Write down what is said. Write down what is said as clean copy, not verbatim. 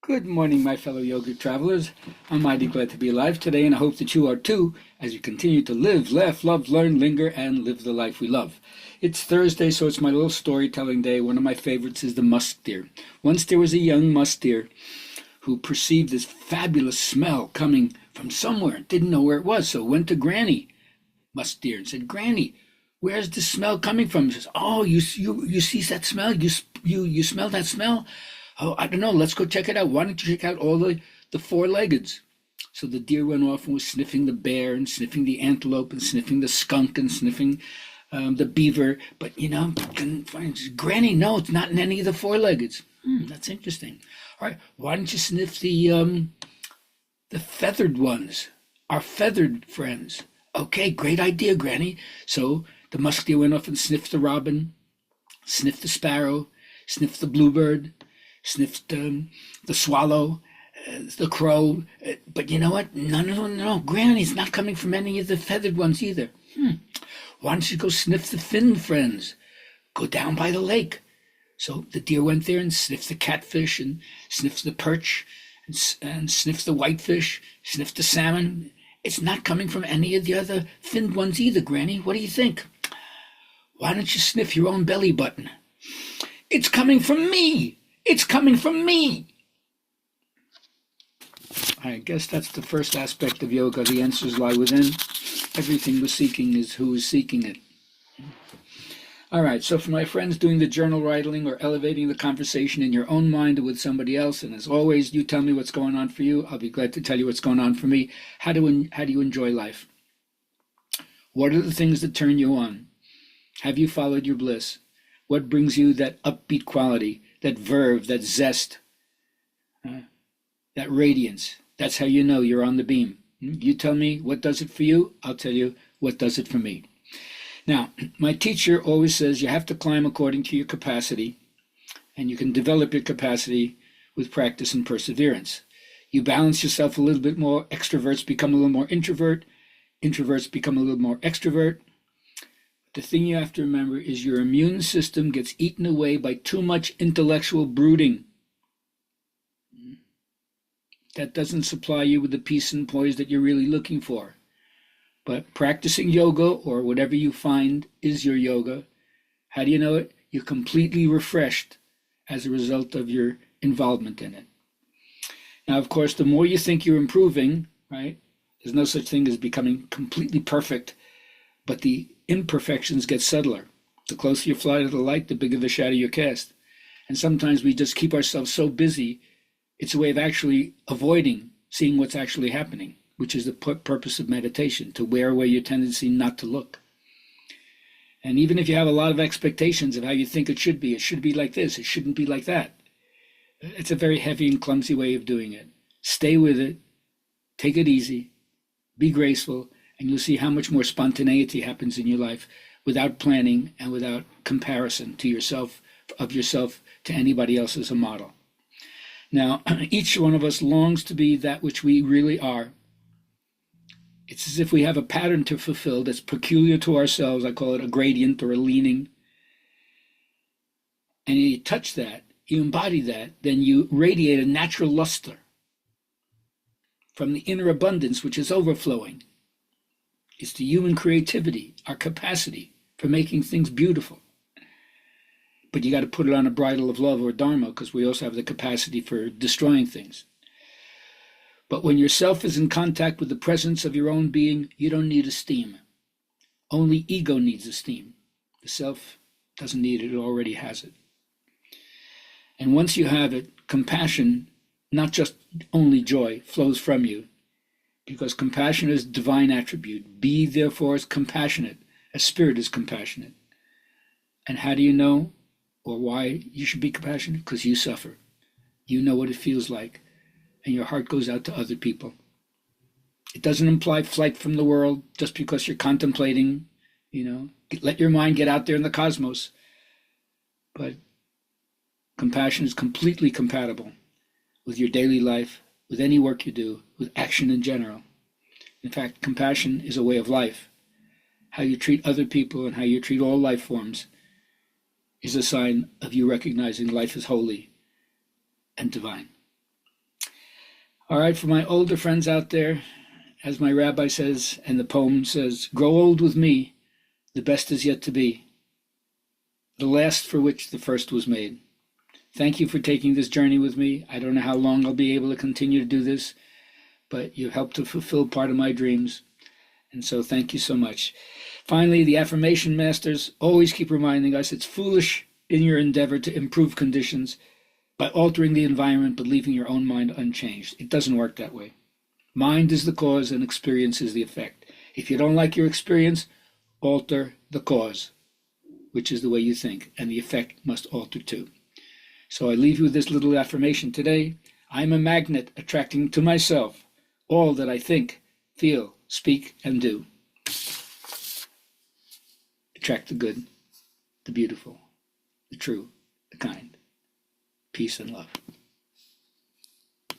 Good morning, my fellow yoga travelers. I'm mighty glad to be alive today, and I hope that you are too, as you continue to live, laugh, love, learn, linger, and live the life we love. It's Thursday, so it's my little storytelling day. One of my favorites is the musk deer. Once there was a young musk deer who perceived this fabulous smell coming from somewhere, didn't know where it was, so went to Granny Musk Deer and said, "Granny, where's the smell coming from?" She says, "Oh, you see that smell? You smell that smell? Oh, I don't know. Let's go check it out. Why don't you check out all the four-leggeds?" So the deer went off and was sniffing the bear and sniffing the antelope and sniffing the skunk and sniffing the beaver. But, couldn't find it. Granny, no, it's not in any of the four-leggeds. That's interesting. All right, why don't you sniff the feathered ones, our feathered friends? Okay, great idea, Granny. So the musk deer went off and sniffed the robin, sniffed the sparrow, sniffed the bluebird, sniffed the swallow, the crow. But you know what? None of them, no. Granny's not coming from any of the feathered ones either. Why don't you go sniff the fin friends? Go down by the lake. So the deer went there and sniffed the catfish and sniffed the perch and sniffed the whitefish, sniffed the salmon. It's not coming from any of the other finned ones either, Granny. What do you think? Why don't you sniff your own belly button? It's coming from me. It's coming from me. I guess that's the first aspect of yoga. The answers lie within. Everything we're seeking is who is seeking it. All right, so for my friends doing the journal writing or elevating the conversation in your own mind or with somebody else, and as always, you tell me what's going on for you. I'll be glad to tell you what's going on for me. How do you enjoy life? What are the things that turn you on? Have you followed your bliss? What brings you that upbeat quality, that verve, that zest, that radiance? That's how you know you're on the beam. You tell me what does it for you, I'll tell you what does it for me. Now, my teacher always says you have to climb according to your capacity, and you can develop your capacity with practice and perseverance. You balance yourself a little bit more, extroverts become a little more introvert, introverts become a little more extrovert. The thing you have to remember is your immune system gets eaten away by too much intellectual brooding. That doesn't supply you with the peace and poise that you're really looking for. But practicing yoga, or whatever you find is your yoga, how do you know it? You're completely refreshed as a result of your involvement in it. Now, of course, the more you think you're improving, right? There's no such thing as becoming completely perfect, but the imperfections get subtler. The closer you fly to the light, the bigger the shadow you cast. And sometimes we just keep ourselves so busy, it's a way of actually avoiding seeing what's actually happening, which is the purpose of meditation, to wear away your tendency not to look. And even if you have a lot of expectations of how you think it should be like this, it shouldn't be like that. It's a very heavy and clumsy way of doing it. Stay with it, take it easy, be graceful, and you'll see how much more spontaneity happens in your life without planning and without comparison to yourself to anybody else as a model. Now, each one of us longs to be that which we really are. It's as if we have a pattern to fulfill that's peculiar to ourselves. I call it a gradient or a leaning. And you touch that, you embody that, then you radiate a natural luster from the inner abundance which is overflowing. It's the human creativity, our capacity for making things beautiful. But you got to put it on a bridle of love or dharma, because we also have the capacity for destroying things. But when yourself is in contact with the presence of your own being, you don't need esteem. Only ego needs esteem. The self doesn't need it, it already has it. And once you have it, compassion, not just only joy, flows from you, because compassion is a divine attribute. Be therefore as compassionate as spirit is compassionate. And how do you know or why you should be compassionate? Because you suffer. You know what it feels like. And your heart goes out to other people. It doesn't imply flight from the world just because you're contemplating, let your mind get out there in the cosmos. But compassion is completely compatible with your daily life, with any work you do, with action in general. In fact, compassion is a way of life. How you treat other people and how you treat all life forms is a sign of you recognizing life is holy and divine. All right, for my older friends out there, as my rabbi says, and the poem says, grow old with me, the best is yet to be, the last for which the first was made. Thank you for taking this journey with me. I don't know how long I'll be able to continue to do this, but you helped to fulfill part of my dreams. And so thank you so much. Finally, the affirmation masters always keep reminding us it's foolish in your endeavor to improve conditions by altering the environment but leaving your own mind unchanged. It doesn't work that way. Mind is the cause and experience is the effect. If you don't like your experience, alter the cause, which is the way you think, and the effect must alter too. So I leave you with this little affirmation today. I'm a magnet attracting to myself all that I think, feel, speak, and do. Attract the good, the beautiful, the true, the kind. Peace and love.